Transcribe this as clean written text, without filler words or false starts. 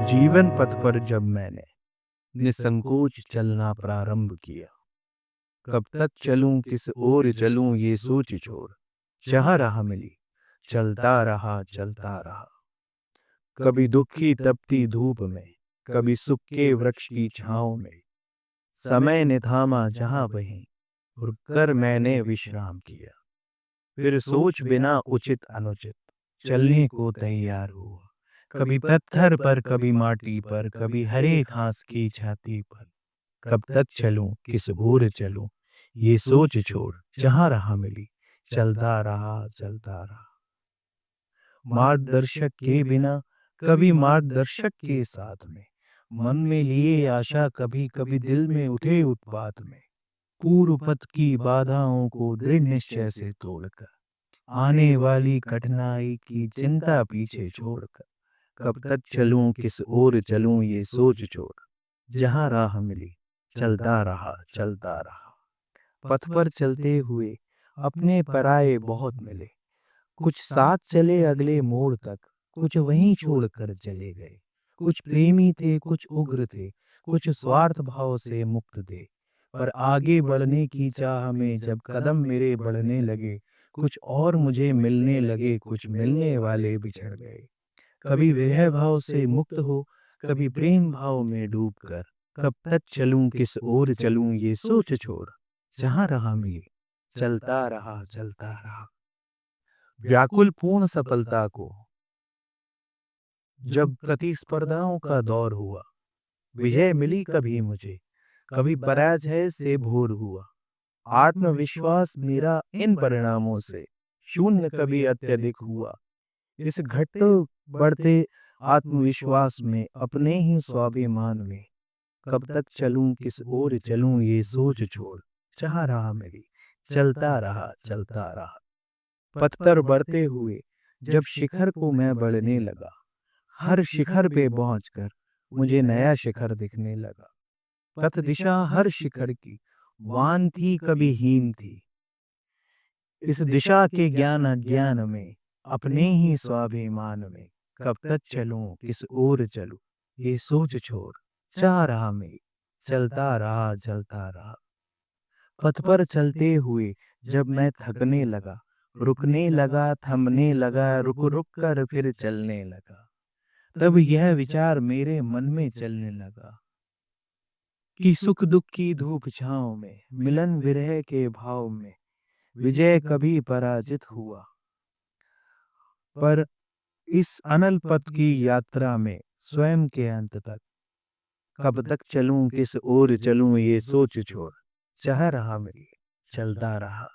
जीवन पथ पर जब मैंने निसंकोच चलना प्रारंभ किया, कब तक चलूं किस ओर चलूं ये सोच छोड़, जहाँ राह मिली चलता रहा। कभी दुख की तपती धूप में, कभी सुख के वृक्ष की छांव में, समय ने थामा जहाँ वहीं रुककर मैंने विश्राम किया। फिर सोच बिना उचित अनुचित चलने को तैयार हुआ। कभी पत्थर पर, कभी माटी पर, कभी हरे घास की छाती पर। कब तक चलूं किस ओर चलूं ये सोच छोड़, जहां राह मिली चलता रहा। मार्गदर्शक के बिना, कभी मार्गदर्शक के साथ में, मन में लिए आशा, कभी कभी दिल में उठे उत्पात में। पूर्व पथ की बाधाओं को दृढ़ निश्चय से तोड़कर, आने वाली कठिनाई की चिंता पीछे छोड़कर, कब तक चलूं किस ओर चलूं ये सोच छोड़, जहां राह मिली चलता रहा। पथ पर चलते हुए अपने पराये बहुत मिले, कुछ साथ चले अगले मोड़ तक, कुछ वहीं छोड़कर चले गए। कुछ प्रेमी थे, कुछ उग्र थे, कुछ स्वार्थ भाव से मुक्त थे। पर आगे बढ़ने की चाह में जब कदम मेरे बढ़ने लगे, कुछ और मुझे मिलने लगे, कुछ मिलने वाले बिछड़ गए। कभी विरह भाव से मुक्त हो, कभी प्रेम भाव में डूबकर, कब तक चलूं किस ओर चलूं ये सोच छोड़, जहां राह मिली चलता रहा। व्याकुल पूर्ण सफलता को जब प्रतिस्पर्धाओं का दौर हुआ, विजय मिली कभी मुझे, कभी पराजय से भोर हुआ। आत्मविश्वास मेरा इन परिणामों से शून्य कभी अत्यधिक हुआ। इस घटते बढ़ते आत्मविश्वास में, अपने ही स्वाभिमान में, कब तक चलूं किस ओर चलूं ये सोच छोड़, जहां राह मिली चलता रहा। पथ पर बढ़ते हुए जब शिखर को मैं बढ़ने लगा, हर शिखर पे पहुंचकर मुझे नया शिखर दिखने लगा। पथ दिशा हर शिखर की वान थी, कभी हीन थी। इस दिशा के ज्ञान अज्ञान में, अपने ही स्वाभिमान में, कब तक चलूं किस ओर चलूं ये सोच छोड़, चाह रहा में चलता रहा। पथ पर चलते हुए जब मैं थकने लगा, रुकने लगा, थमने लगा, रुक रुक कर फिर चलने लगा, तब यह विचार मेरे मन में चलने लगा कि सुख दुख की धूप छांव में, मिलन विरह के भाव में, विजय कभी पराजित हुआ। पर इस अनल पथ की यात्रा में स्वयं के अंत तक, कब तक चलूं किस ओर चलूं ये सोच छोड़, चाह रहा मेरी चलता रहा।